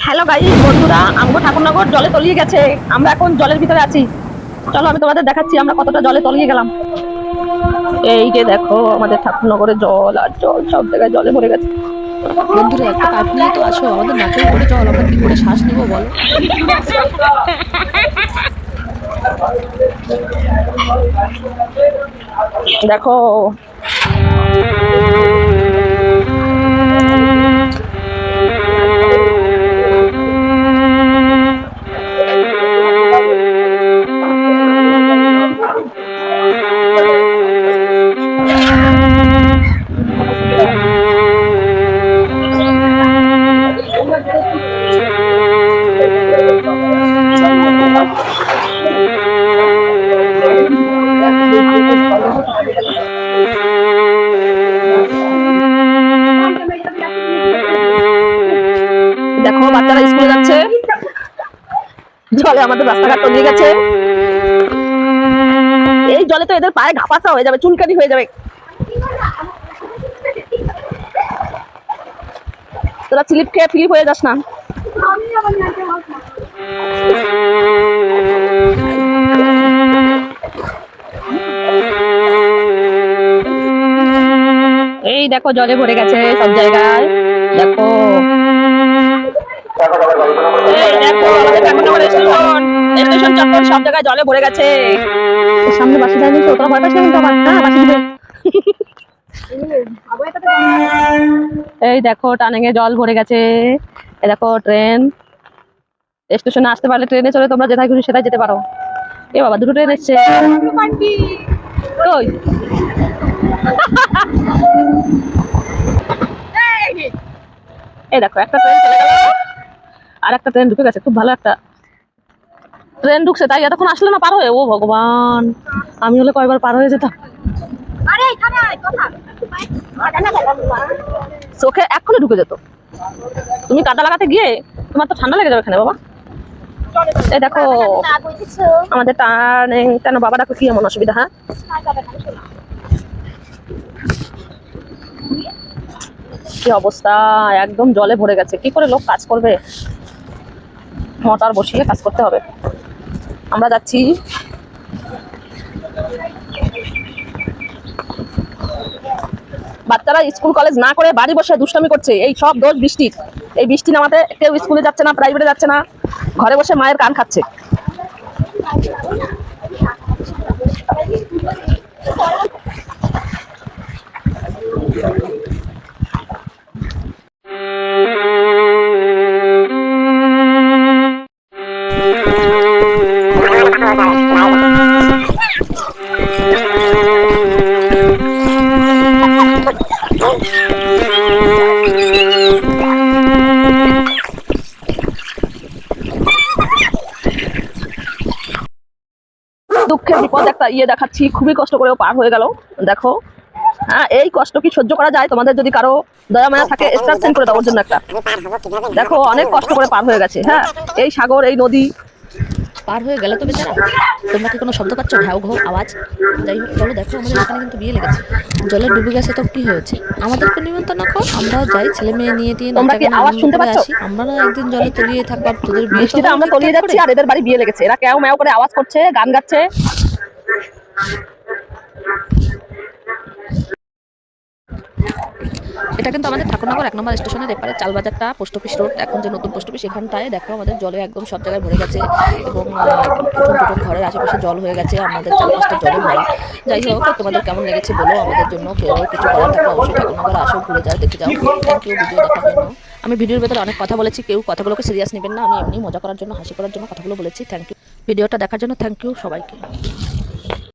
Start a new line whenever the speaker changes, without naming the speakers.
Hello guys বন্ধুরা, আমগো ঠাকুরনগর জলে তলিয়ে গেছে। আমরা এখন জলের ভিতরে আছি। চলো আমি তোমাদের দেখাচ্ছি আমরা কতটা জলে তলিয়ে গেলাম। এই যে দেখো আমাদের ঠাকুরনগরে জল আর জল, সব জায়গায় জলে ভরে গেছে।
বন্ধুরা একটা পাইপ নিয়ে তো আসো, আমাদের নাকের উপরে জল, আমরা কি করে শ্বাস নিব বলো।
দেখো দেখো বাচ্চারা স্কুলে যাচ্ছে, জলে আমাদের রাস্তাঘাট তলিয়ে গেছে। এই জলে তো এদের পায়ে ঘাপাসা হয়ে যাবে, চুলকানি হয়ে যাবে। তোরা স্লিপ খেয়ে ফিলিপ হয়ে যাস না। এই দেখো জলে ভরে গেছে সব জায়গায়। দেখো এই দেখো আমাদের ঠাকুরনগর স্টেশন চত্বর সব জায়গায় জলে ভরে গেছে। সামনে বাসি যায়নি, তোরা ভয় পাস না কিন্তু আবার। হ্যাঁ, বাসি দিবে। এই দেখো টানেঙে জল ভরে গেছে। এই দেখো ট্রেন, স্টেশনে আসতে পারলে ট্রেনে চলে তোমরা যেটাই খুশি সেটাই যেতে পারো। এ বাবা, দুটো ট্রেন এসছে। কই? এই দেখো একটা ট্রেন চলে গেল, আর একটা ট্রেন ঢুকে গেছে। খুব ভালো একটা ট্রেন ঢুকছে, তাই এতক্ষণ আসলো না পার হয়ে। ও ভগবান, আমি হলে কয়বার পার হয়ে যেতাম। চোখে এক্ষুনি ঢুকে যেত। তুমি কাদা লাগাতে গিয়ে তোমার তো ঠান্ডা লেগে যাবে এখানে বাবা। এই দেখো আমাদের টার্নিং। কেন বাবা ডাকো, কি এমন অসুবিধা? হ্যাঁ, কি অবস্থা, একদম জলে ভরে গেছে। কি করে লোক কাজ করবে? মোটর বসিয়ে কাজ করতে হবে। আমরা যাচ্ছি। বাচ্চারা স্কুল কলেজ না করে বাড়ি বসে দুষ্টামি করছে। এই সব দোষ বৃষ্টির। এই বৃষ্টি নামাতে কেউ স্কুলে যাচ্ছে না, প্রাইভেটে যাচ্ছে না, ঘরে বসে মায়ের কান খাচ্ছে। দুঃখের বিপদ একটা দেখাচ্ছি, খুবই কষ্ট করেও পার হয়ে গেল। দেখো, হ্যাঁ, এই কষ্ট কি সহ্য করা যায়? তোমাদের যদি কারো দয়া মায়া থাকে স্টার সেন্ড করে দেওয়ার জন্য একটা। দেখো অনেক কষ্ট করে পার হয়ে গেছে। হ্যাঁ, এই সাগর, এই নদী।
পার হয়ে গেলে তো বেচারা। তোমরা কি কোনো শব্দ পাচ্ছ? ঘ্যাও ঘাও আওয়াজ। যাই হোক চলো, দেখো আমাদের এখানে কিন্তু বিয়ে লেগেছে। জলে ডুবে গেছে তো কি হয়েছে, আমাদেরকে নিমন্ত্রণ কর, আমরা যাই ছেলে মেয়ে নিয়ে দিয়ে
তোমরা
নাচা
কি
গানা
আওয়াজ
আনন্দ
শুনতে
করে
পাচ্ছ?
আসি। আমরা না একদিন জলে তলিয়ে থাকবার, তোদের বিয়ে তো
বৃষ্টিতে
হবে
আমরা তলিয়ে
ঠিকঠাক
যাচ্ছি
করে।
আর এদের বাড়ি বিয়ে লেগেছে। এরা ক্যাও ম্যাও করে আওয়াজ করছে, গান গাচ্ছে।
এটা কিন্তু আমাদের ঠাকুরনগর 1 নম্বর স্টেশনের এপারে চালবাজারটা, পোস্ট অফিস রোড। এখন যে নতুন পোস্ট অফিস, এখানটায় দেখো আমাদের জলে একদম সব জায়গায় ভরে গেছে। এবং উঠোন টুটন ঘরের আশেপাশে জল হয়ে গেছে, আমাদের চারপাশটা জলে ভরা। যাই হোক, তোমাদের কেমন লেগেছে বলো। আমাদের জন্য কেউ কিছু করার থাকলে অবশ্যই ঠাকুরনগর আসো, ঘুরে যাও, দেখে যাও। থ্যাংক ইউ ভিডিও দেখার জন্য। আমি ভিডিওর ভেতরে অনেক কথা বলেছি, কেউ কথাগুলোকে সিরিয়াস নেবেন না। আমি এমনি মজা করার জন্য, হাসি করার জন্য কথাগুলো বলেছি। থ্যাংক ইউ ভিডিওটা দেখার জন্য। থ্যাংক ইউ সবাইকে।